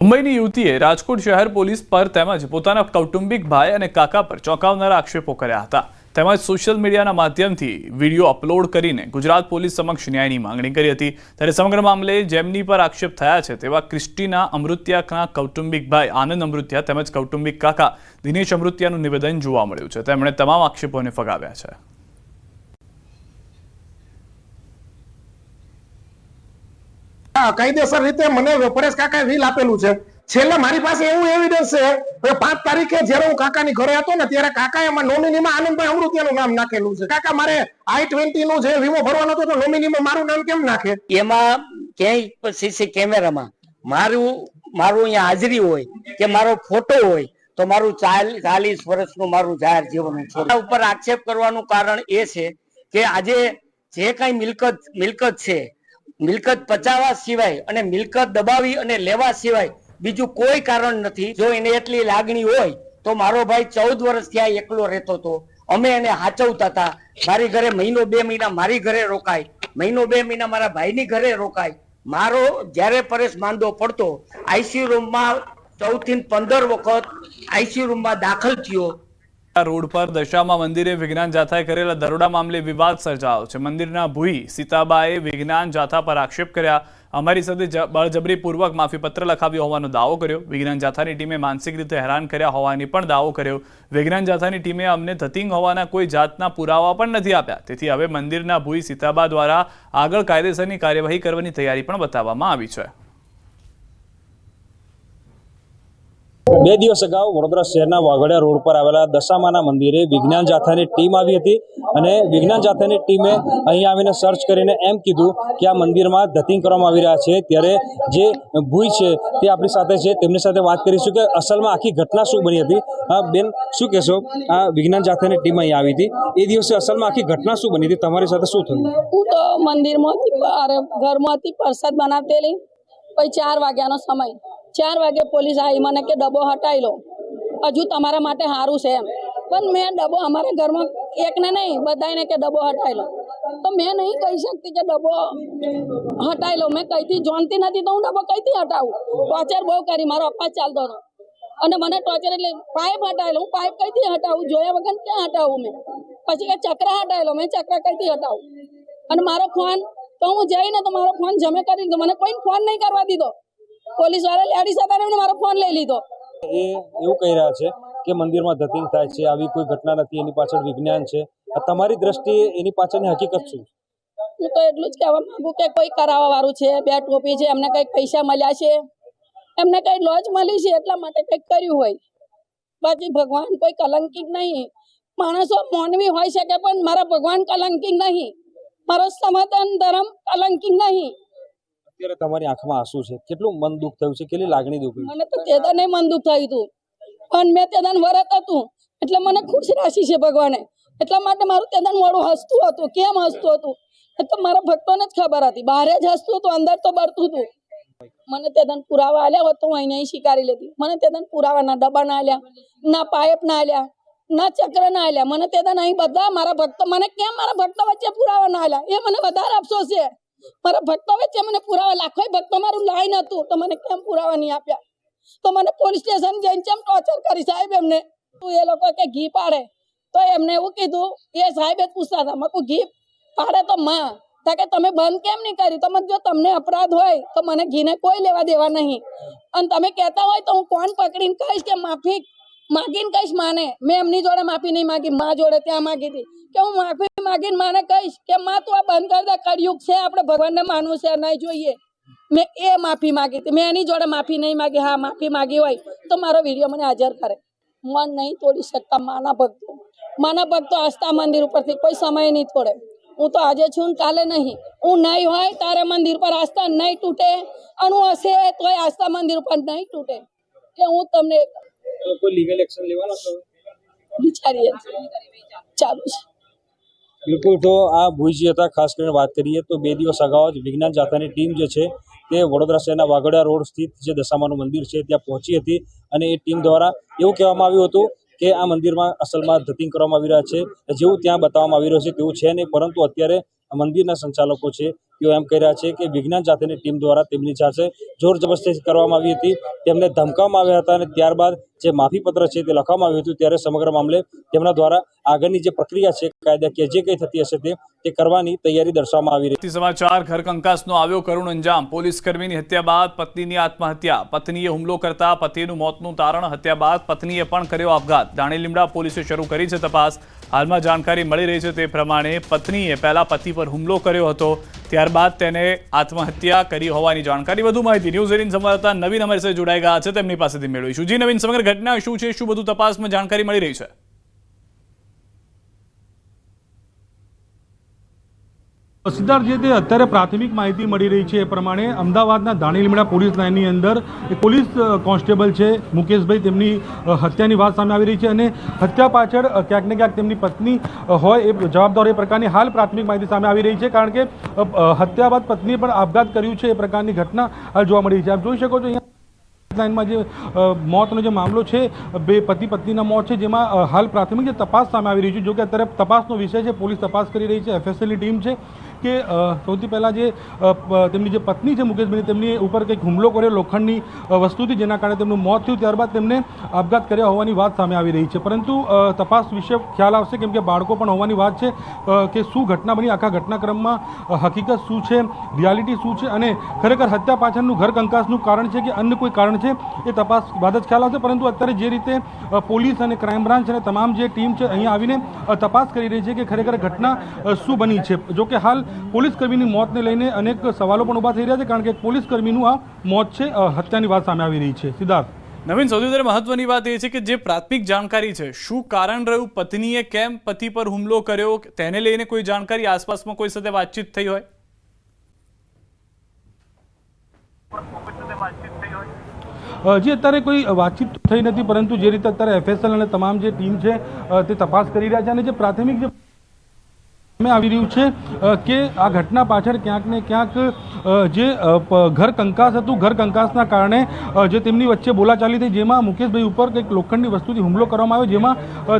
મુંબઈની યુવતીએ રાજકોટ શહેર પોલીસ પર તેમજ પોતાના કૌટુંબિક ભાઈ અને કાકા પર ચોંકાવનારા આક્ષેપો કર્યા હતા તેમજ સોશિયલ મીડિયાના માધ્યમથી વિડીયો અપલોડ કરીને ગુજરાત પોલીસ સમક્ષ ન્યાયની માંગણી કરી હતી। ત્યારે સમગ્ર મામલે જેમની પર આક્ષેપ થયા છે તેવા ક્રિસ્ટીના અમૃત્યાના કૌટુંબિક ભાઈ આનંદ અમૃત્યા તેમજ કૌટુંબિક કાકા દિનેશ અમૃત્યાનું નિવેદન જોવા મળ્યું છે। તેમણે તમામ આક્ષેપોને ફગાવ્યા છે। કાયદેસર રીતે મને પરેશ કાકાએ વીલ આપેલું છે। છેલ્લે મારી પાસે એવું એવિડન્સ છે કે 5 તારીખે જ્યારે હું કાકાની ઘરે હતો ને ત્યારે કાકાએ નોમિનીમાં આનંદભાઈ અમૃતિયાનું નામ નાખેલું છે। કાકા મારે I-20 નું જે વીમો ભરવાનો હતો તો નોમિનીમાં મારું નામ કેમ નાખે? એમાં ક્યાંય સીસી કેમેરામાં મારું અહીંયા હાજરી હોય કે મારો ફોટો હોય તો મારું 40 વર્ષનું મારું જાહેર જીવન છે। ઉપર આક્ષેપ કરવાનું કારણ એ છે કે આજે જે કઈ મિલકત છે, મિલકત પચાવવા સિવાય અને મિલકત દબાવી અને લેવા સિવાય બીજું કોઈ કારણ નથી। જો એને એટલી લાગણી હોય તો મારો ભાઈ 14 વર્ષ ત્યાં એકલો રહેતો હતો, અમે એને હાચવતા હતા। મારી ઘરે મહિનો 2 મહિના મારી ઘરે રોકાય, મહિનો 2 મહિના મારા ભાઈની ઘરે રોકાય। મારો જ્યારે પરેશ માંદો પડતો આઈસીયુ રૂમમાં 14 થી 15 વખત આઈસીયુ રૂમમાં દાખલ થયો। રોડ પર દશામા મંદિરે વિજ્ઞાન જાથાએ કરેલા દરોડા મામલે વિવાદ સર્જાયો છે। મંદિરના ભૂઈ સીતાબાએ વિજ્ઞાન જાથા પર આક્ષેપ કર્યા, અમારી સાથે બળજબરીપૂર્વક માફીપત્ર લખાવ્યો હોવાનો દાવો કર્યો। વિજ્ઞાન જાથાની ટીમે માનસિક રીતે હેરાન કર્યા હોવાની પણ દાવો કર્યો। વિજ્ઞાન જાથાની ટીમે અમને ધતિંગ હોવાના કોઈ જાતના પુરાવા પણ નથી આપ્યા, તેથી હવે મંદિરના ભૂઈ સીતાબા દ્વારા આગળ કાયદેસરની કાર્યવાહી કરવાની તૈયારી પણ બતાવવામાં આવી છે। 2 દિવસ અગાઉ વડોદરા શહેરના વાઘોડિયા રોડ પર આવેલા દશામાના મંદિરે વિજ્ઞાન જાથાની ટીમ આવી હતી અને વિજ્ઞાન જાથાની ટીમે અહીં આવીને સર્ચ કરીને એમ કીધું કે આ મંદિરમાં ધતિંગ કરવામાં આવી રહ્યા છે। ત્યારે જે ભૂઈ છે તે આપણી સાથે છે, તેમની સાથે વાત કરીશું કે અસલમાં આખી ઘટના શું બની હતી। બેન, શું કહેશો? આ વિજ્ઞાન જાથાની ટીમ અહીં આવી હતી, એ દિવસે અસલમાં આખી ઘટના શું બની હતી, તમારી સાથે શું થયું? હું તો મંદિરમાંથી ઘરમાંથી પ્રસાદ બનાવતેલી, પછી 4 વાગ્યાનો સમય, 4 વાગે પોલીસ આવી મને કે ડબ્બો હટાવી લો, હજુ તમારા માટે સારું છે એમ। પણ મેં ડબ્બો અમારા ઘરમાં એકને નહીં બધાને કે ડબ્બો હટાવી લો, તો મેં નહીં કહી શકતી કે ડબ્બો હટાવી લો। મેં કઈથી જાણતી નથી તો હું ડબ્બો કઈથી હટાવું? ટોર્ચર બહુ કરી, મારો અપ્પા ચાલતો હતો અને મને ટોર્ચર એટલે પાઇપ હટાવી લો, હું પાઇપ કઈથી હટાવું? જોયા વગર ક્યાં હટાવું? મેં પછી કે ચક્ર હટાવી લો, મેં ચક્ર કઈથી હટાવું? અને મારો ફોન તો હું જઈને તો મારો ફોન જમે કરી દીધો, મને કોઈ ફોન નહીં કરવા દીધો। પોલીસ વાળા લેડીઝ હતા, મારો ફોન લઈ લીધો। એ એવું કહી રહ્યા છે કે મંદિરમાં ધતિંગ થાય છે, આવી કોઈ ઘટના નથી, એની પાછળ વિજ્ઞાન છે। તમારી દ્રષ્ટિએ એની પાછળની હકીકત શું? હું તો એટલું જ કહેવા માંગુ કે કોઈ કરાવવા વાળું છે, 2 ટોપી છે, એમને કંઈક પૈસા મળ્યા છે, એમને કઈ લોજ મળી છે એટલા માટે કંઈક કર્યું હોય। બાકી ભગવાન કોઈ કલંકિત નહીં। માણસો માનવી હોય શકે પણ મારા ભગવાન કલંકિત નહીં, મારો સનાતન ધર્મ કલંકિત નહીં। અત્યારે તમારી આંખમાં આંસુ છે, કેટલું મન દુઃખ થયું છે, કેટલી લાગણી દુઃખી? મને તો તેદાને મન દુઃખ થયું હતું, પણ મેં તેદાન વરત હતું એટલે મને ખુશ રાશિ છે ભગવાને, એટલા માટે મારું તેદાન મોડું હસતું હતું। કેમ હસતું હતું એ તો મારા ભક્તોને જ ખબર હતી, બહારે જ હસતું હતું, અંદર તો બરતું હતું। મને તેદાન પુરાવા આલ્યા હોત તો હું અહીં સ્વીકારી લેતી। મને તેદાન પુરાવા ના ડબ્બા ના આલ્યા, ના પાઇપ ના આલ્યા, ના ચક્ર ના આલ્યા। મને તેદાન અહીં બધા મારા ભક્તો, મને કેમ મારા ભક્તો વચ્ચે પુરાવા ના આલ્યા એ મને વધારે અફસોસ છે। મારા ભક્તો વચ્ચે મને પુરાવા, લાખો ભક્તો મારું લાઈન હતું તો મને કેમ પુરાવા નહીં આપ્યા? તો મને પોલીસ સ્ટેશન જઈને કેમ ટોર્ચર કરી સાહેબ એમને? એ લોકો કે ઘી પાડે તો એમને એવું કીધું, એ સાહેબ જ પૂછતા હતા, મકુ ઘી પાડે તો માં તા કે તમે બંધ કેમ નહીં કરી? તમે જો તમને અપરાધ હોય તો મને ઘીને કોઈ લેવા દેવા નહીં, અને તમે કહેતા હોય તો હું કોણ પકડીને કહીશ કે માફી માગીને કહીશ માને? મેં એમની જોડે માફી નહીં માગી, મા જોડે ત્યાં માગી હતી કે હું માફી માગીને માને કહીશ કે માં તું આ બંધ કરી દે, કળયુગ છે, આપણે ભગવાનને માનવું છે, નહીં જોઈએ। મેં એ માફી માગી હતી, મેં એની જોડે માફી નહીં માગી। હા, માફી માગી હોય તો મારો વિડીયો મને હાજર કરે। મન નહીં તોડી શકતા માના ભક્તો આસ્થા મંદિર ઉપરથી કોઈ સમય નહીં તોડે। હું તો આજે છું કાલે નહીં, હું નહીં હોય તારે મંદિર પર આસ્થા નહીં તૂટે, અને હું હશે તોય આસ્થા મંદિર ઉપર નહીં તૂટે કે હું તમને કોઈ લીગલ એક્શન લેવાનો છો? વિચારીએ ચાલુ છે। બિલકુલ, તો આ ભુઈજી હતા, ખાસ કરીને વાત કરીએ તો 2 દિવસ અગાઉ જ વિજ્ઞાન જાથાની ટીમ જે છે તે વડોદરા શહેરના વાઘોડિયા રોડ સ્થિત જે દશામાનું મંદિર છે ત્યાં પહોંચી હતી અને એ ટીમ દ્વારા એવું કહેવામાં આવ્યું હતું કે આ મંદિરમાં અસલમાં ધતિંગ કરવામાં આવી રહ્યા છે, જેવું ત્યાં બતાવવામાં આવી રહ્યું છે તેવું છે નહીં, પરંતુ અત્યારે મંદિરના સંચાલકો છે તેઓ એમ કહી રહ્યા છે કે વિજ્ઞાન જાથાની ટીમ દ્વારા તેમની સાથે જોર જબરદસ્તી કરવામાં આવી હતી, તેમને ધમકાવવામાં આવ્યા હતા અને ત્યારબાદ જે માફીપત્ર છે તે લખવામાં આવ્યું હતું। ત્યારે સમગ્ર મામલે તેમના દ્વારા આગળની જે પ્રક્રિયા છે કાયદાકીય જે કંઈ થતી હશે તે કરવાની તૈયારી દર્શાવવામાં આવી રહી। સમાચાર ઘર કંકાસનો આવ્યો કરુણ અંજામ। પોલીસ કર્મીની હત્યા બાદ પત્નીની આત્મહત્યા। પત્નીએ હુમલો કરતા પતિનું મોતનું તારણ। હત્યા બાદ પત્નીએ પણ કર્યો આપઘાત। દાણીલીમડા પોલીસે શરૂ કરી છે તપાસ। હાલમાં જાણકારી મળી રહી છે તે પ્રમાણે પત્નીએ પહેલા પતિ પર હુમલો કર્યો હતો, ત્યારબાદ તેને આત્મહત્યા કરી હોવાની જાણકારી। વધુ માહિતી ન્યૂઝ 18 સંવાદદાતા નવીન અમારી સાથે જોડાઈ ગયા છે, તેમની પાસેથી મેળવીશું। જી નવીન, સમગ્ર ઘટના શું છે, શું બધું તપાસમાં જાણકારી મળી રહી છે? સિદ્ધાર્થ, જે તે અત્યારે પ્રાથમિક માહિતી મળી રહી છે એ પ્રમાણે અમદાવાદના દાણીલીમડા પોલીસ લાઇનની અંદર એક પોલીસ કોન્સ્ટેબલ છે મુકેશભાઈ, તેમની હત્યાની વાત સામે આવી રહી છે અને હત્યા પાછળ ક્યાંક ને ક્યાંક તેમની પત્ની હોય એ જવાબદાર એ પ્રકારની હાલ પ્રાથમિક માહિતી સામે આવી રહી છે, કારણ કે હત્યા બાદ પત્નીએ પણ આપઘાત કર્યું છે એ પ્રકારની ઘટના હાલ જોવા મળી રહી છે। આપ જોઈ શકો છો અહીંયા લાઇનમાં જે મોતનો જે મામલો છે, બે પતિ પત્નીના મોત છે, જેમાં હાલ પ્રાથમિક જે તપાસ સામે આવી રહી છે। જો કે અત્યારે તપાસનો વિષય છે, પોલીસ તપાસ કરી રહી છે, એફએસએલની ટીમ છે કે સૌથી પહેલાં જે તેમની જે પત્ની છે મુકેશભાઈ, તેમની ઉપર કંઈક હુમલો કર્યો લોખંડની વસ્તુથી, જેના કારણે તેમનું મોત થયું। ત્યારબાદ તેમને આપઘાત કર્યા હોવાની વાત સામે આવી રહી છે, પરંતુ તપાસ વિશે ખ્યાલ આવશે, કેમ કે બાળકો પણ હોવાની વાત છે કે શું ઘટના બની, આખા ઘટનાક્રમમાં હકીકત શું છે, રિયાલિટી શું છે અને ખરેખર હત્યા પાછળનું ઘર કંકાસનું કારણ છે કે અન્ય કોઈ કારણ છે, એ તપાસ બાદ જ ખ્યાલ આવશે। પરંતુ અત્યારે જે રીતે પોલીસ અને ક્રાઇમ બ્રાન્ચ અને તમામ જે ટીમ છે અહીંયા આવીને તપાસ કરી રહી છે કે ખરેખર ઘટના શું બની છે। જો કે હાલ પોલીસ કર્મીની મોતને લઈને અનેક સવાલો પણ ઊભા થઈ રહ્યા છે, કારણ કે પોલીસ કર્મીનું આ મોત છે, હત્યાની વાત સામે આવી રહી છે। સિદ્ધાર્થ, નવીન, સૌથી વધારે મહત્વની વાત એ છે કે જે પ્રાથમિક જાણકારી છે, શું કારણ રહ્યું, પત્નીએ કેમ પતિ પર હુમલો કર્યો, તેને લઈને કોઈ જાણકારી, આસપાસમાં કોઈ સાથે વાતચીત થઈ હોય? જે અત્યારે કોઈ વાતચીત થઈ નથી, પરંતુ જે રીતે અત્યારે એફએસએલ અને તમામ જે ટીમ છે તે તપાસ કરી રહ્યા છે અને જે પ્રાથમિક જે આવી રહ્યું છે કે આ ઘટના પાછળ ક્યાંક ને ક્યાંક જે ઘર કંકાસ હતું, ઘર કંકાસના કારણે જે તેમની વચ્ચે બોલાચાલી થઈ, જેમાં મુકેશભાઈ ઉપર કંઈક લોખંડની વસ્તુથી હુમલો કરવામાં આવ્યો, જેમાં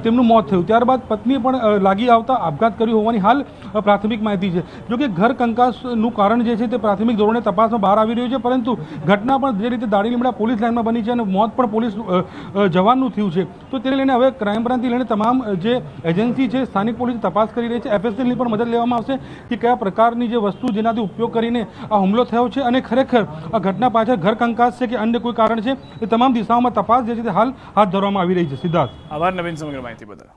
તેમનું મોત થયું। ત્યારબાદ પત્નીએ પણ લાગી આવતા આપઘાત કર્યું હોવાની હાલ પ્રાથમિક માહિતી છે। જો કે ઘર કંકાસનું કારણ જે છે તે પ્રાથમિક ધોરણે તપાસમાં બહાર આવી રહ્યું છે, પરંતુ ઘટના પણ જે રીતે દાણીલીમડા પોલીસ લાઇનમાં બની છે અને મોત પણ પોલીસ જવાનનું થયું છે, તો તેને લઈને હવે ક્રાઇમ બ્રાન્ચથી લઈને તમામ જે એજન્સી છે, સ્થાનિક પોલીસ તપાસ કરી રહી છે। એફએસએલ ની પણ મદદ લેવામાં આવશે કે કયા પ્રકારની જે વસ્તુ જેનાથી ઉપયોગ કરીને આ હુમલો થયો છે અને ખરેખર આ ઘટના પાછળ ઘર કંકાસ છે કે અન્ય કોઈ કારણ છે, એ તમામ દિશાઓમાં તપાસ જે છે તે હાલ હાથ ધરવામાં આવી રહી છે। સિદ્ધાર્થ, આભાર નવીન, સમગ્ર માહિતી બદલ।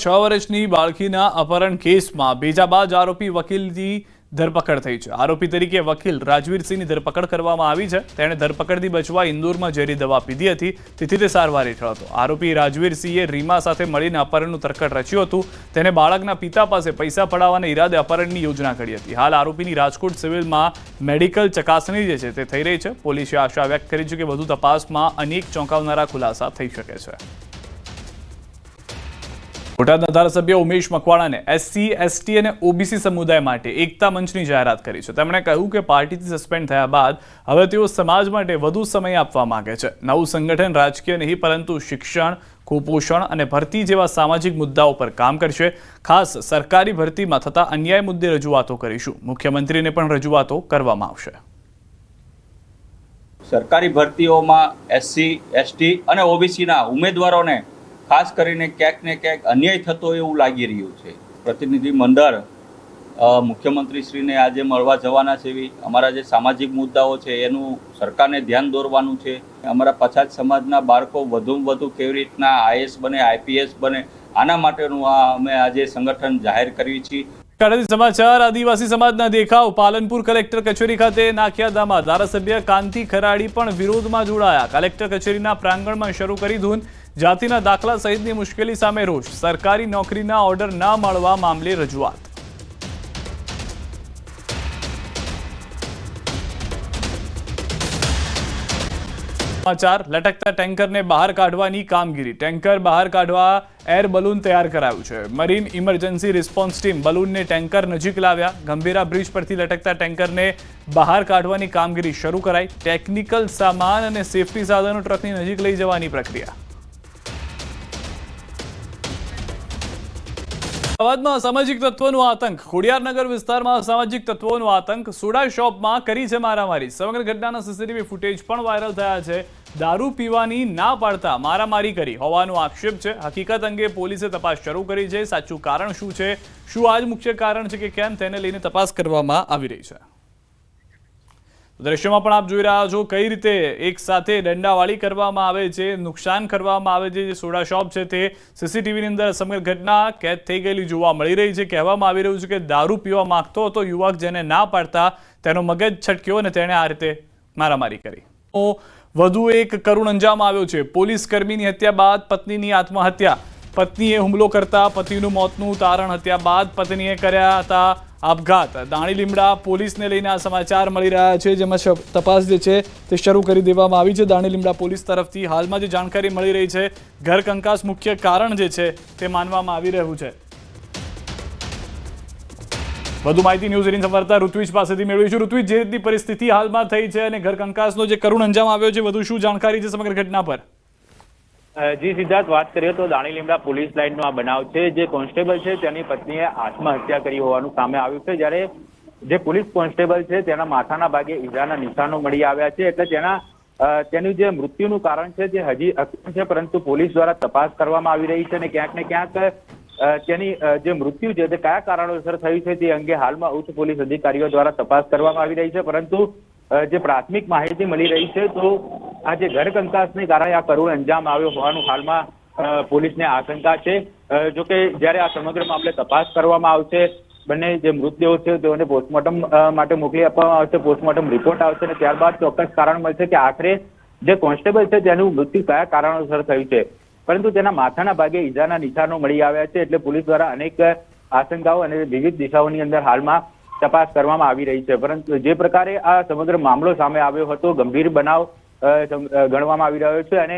6 વર્ષની બાળકીના અપહરણ કેસમાં બીજાબાજ આરોપી વકીલની ધરપકડ થઈ છે। આરોપી તરીકે વકીલ રાજવીરસિંહની ધરપકડ કરવામાં આવી છે। તેણે ધરપકડથી બચવા ઇન્દોરમાં ઝેરી દવા પીધી હતી, તેથી તે સારવાર હેઠળ હતો। આરોપી રાજવીરસિંહે રીમા સાથે મળીને અપહરણનું તરકટ રચ્યું હતું। તેને બાળકના પિતા પાસે પૈસા પડાવવાના ઈરાદે અપહરણની યોજના ઘડી હતી। હાલ આરોપીની રાજકોટ સિવિલમાં મેડિકલ ચકાસણી જે છે તે થઈ રહી છે। પોલીસે આશા વ્યક્ત કરી છે કે વધુ તપાસમાં અનેક ચોંકાવનારા ખુલાસા થઈ શકે છે। બોટાદના ધારાસભ્ય ઉમેશ મકવાણાને એસસી, એસટી અને ઓબીસી સમુદાય માટે એકતા મંચની જાહેરાત કરી છે। તેમણે કહ્યું કે પાર્ટીથી સસ્પેન્ડ થયા બાદ હવે તેઓ સમાજ માટે વધુ સમય આપવા માંગે છે। નવું સંગઠન રાજકીય નહીં, પરંતુ શિક્ષણ, કુપોષણ અને ભરતી જેવા સામાજિક મુદ્દાઓ પર કામ કરશે। ખાસ સરકારી ભરતીમાં થતા અન્યાય મુદ્દે રજૂઆતો કરીશું। મુખ્યમંત્રીને પણ રજૂઆતો કરવામાં આવશે। સરકારી ભરતીઓમાં એસસી, એસટી અને ઓબીસીના ઉમેદવારોને ખાસ કરીને ક્યાંક ને ક્યાંક અન્યાય થતો એવું લાગી રહ્યું છે। પ્રતિનિધિ મંડળ મુખ્યમંત્રીશ્રીને આજે મળવા જવાના છે। અમારા જે સામાજિક મુદ્દાઓ છે એનું સરકારને ધ્યાન દોરવાનું છે। અમારા પછાત સમાજના બાળકો વધુમાં વધુ કેવી રીતના આઈએએસ બને, આઈપીએસ બને, આના માટેનું અમે આજે સંગઠન જાહેર કર્યું છે। સમાચાર આદિવાસી સમાજના દેખાવ પાલનપુર કલેક્ટર કચેરી ખાતે નાખ્યાદામાં। ધારાસભ્ય કાંતિ ખરાડી પણ વિરોધમાં જોડાયા। કલેક્ટર કચેરીના પ્રાંગણમાં શરૂ કરી ધૂન। જાતિના દાખલા સહિતની મુશ્કેલી સામે રોષ। સરકારી નોકરીના ઓર્ડર ન મળવા મામલે રજૂઆત। સમાચાર લટકતા ટેન્કરને બહાર કાઢવાની કામગીરી। ટેન્કર બહાર કાઢવા એર બલૂન તૈયાર કરાયું છે। મરીન ઇમરજન્સી રિસ્પોન્સ ટીમ બલૂનને ટેન્કર નજીક લાવ્યા। ગંભીરા બ્રિજ પરથી લટકતા ટેન્કરને બહાર કાઢવાની કામગીરી શરૂ કરાઈ। ટેકનિકલ સામાન અને સેફટી સાધનો ટ્રકની નજીક લઈ જવાની પ્રક્રિયા। અમદાવાદમાં અસામાજિક તત્વોનો આતંક. ખોડિયારનગર વિસ્તારમાં અસામાજિક તત્વોનો આતંક. સોડા શોપમાં કરી છે મારામારી. સમગ્ર ઘટનાના સીસીટીવી ફૂટેજ પણ વાયરલ થયા છે. દારૂ પીવાની ના પાડતા મારામારી કરી હોવાનો આક્ષેપ છે. હકીકત અંગે પોલીસે તપાસ શરૂ કરી છે. સાચું કારણ શું છે, શું આ જ મુખ્ય કારણ છે કે કેમ, તેને લઈને તપાસ કરવામાં આવી રહી છે. દ્રશ્યમાં પણ આપ જોઈ રહ્યા છો કઈ રીતે એક સાથે દંડાવાળી કરવામાં આવે છે, નુકસાન કરવામાં આવે છે. જે સોડા શોપ છે તે સીસીટીવીની અંદર સમગ્ર ઘટના કેદ થઈ ગયેલી જોવા મળી રહી છે. કહેવામાં આવી રહ્યું છે કે દારૂ પીવા માંગતો હતો યુવક, જેને ના પાડતા તેનો મગજ છટક્યો અને તેણે આ રીતે મારામારી કરી. વધુ એક કરુણ અંજામ આવ્યો છે. પોલીસ કર્મીની હત્યા બાદ પત્નીની આત્મહત્યા. પત્નીએ હુમલો કરતા પતિનું મોતનું તારણ. હત્યા બાદ પત્નીએ કર્યા હતા આપઘાત. દાણી લીમડા પોલીસને લઈને આ સમાચાર મળી રહ્યા છે, જેમાં તપાસ જે છે તે શરૂ કરી દેવામાં આવી છે દાણી લીમડા પોલીસ તરફથી. હાલમાં જે જાણકારી મળી રહી છે, ઘર કંકાસ મુખ્ય કારણ જે છે તે માનવામાં આવી રહ્યું છે. વધુ માહિતી ન્યૂઝ 18 સંવાદદાતા ઋત્વિજ પાસેથી મેળવીશું. ઋત્વિજ, જે રીતની પરિસ્થિતિ હાલમાં થઈ છે અને ઘર કંકાસનો જે કરુણ અંજામ આવ્યો છે, વધુ શું જાણકારી છે સમગ્ર ઘટના પર? જી સિદ્ધાર્થ, વાત કરીએ તો દાણી લીમડા પોલીસ લાઇનનો આ બનાવ છે. જે કોન્સ્ટેબલ છે તેની પત્નીએ આત્મહત્યા કરી હોવાનું સામે આવ્યું છે. જ્યારે જે પોલીસ કોન્સ્ટેબલ છે તેના માથાના ભાગે ઈજાના નિશાનો મળી આવ્યા છે. એટલે તેનું જે મૃત્યુનું કારણ છે તે હજી અજ્ઞાત છે, પરંતુ પોલીસ દ્વારા તપાસ કરવામાં આવી રહી છે અને ક્યાંક ને ક્યાંક તેની જે મૃત્યુ છે તે કયા કારણોસર થયું છે તે અંગે હાલમાં ઉચ્ચ પોલીસ અધિકારીઓ દ્વારા તપાસ કરવામાં આવી રહી છે. પરંતુ જે પ્રાથમિક માહિતી મળી રહી છે તો આ જે ઘર કંકાસને કારણે આ કરુણ અંજામ આવ્યો હોવાનું હાલમાં પોલીસને આશંકા છે. જોકે જ્યારે આ સમગ્ર મામલે તપાસ કરવામાં આવશે, બંને જે મૃતદેહો છે તેઓને પોસ્ટમોર્ટમ માટે મોકલી આપવામાં આવશે. પોસ્ટમોર્ટમ રિપોર્ટ આવશે અને ત્યારબાદ ચોક્કસ કારણ મળશે કે આખરે જે કોન્સ્ટેબલ છે તેનું મૃત્યુ કયા કારણોસર થયું છે. પરંતુ તેના માથાના ભાગે ઈજાના નિશાનો મળી આવ્યા છે. એટલે પોલીસ દ્વારા અનેક આશંકાઓ અને વિવિધ દિશાઓની અંદર હાલમાં તપાસ કરવામાં આવી રહી છે. પરંતુ જે પ્રકારે આ સમગ્ર મામલો સામે આવ્યો હતો, ગંભીર બનાવ ગણવામાં આવી રહ્યો છે અને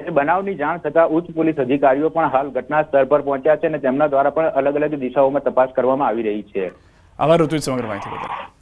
જે બનાવની જાણ થતાં ઉચ્ચ પોલીસ અધિકારીઓ પણ હાલ ઘટના સ્થળ પર પહોંચ્યા છે અને તેમના દ્વારા પણ અલગ અલગ દિશાઓમાં તપાસ કરવામાં આવી રહી છે. આભાર ઋત્વિજ સમગ્ર માહિતી બદલ.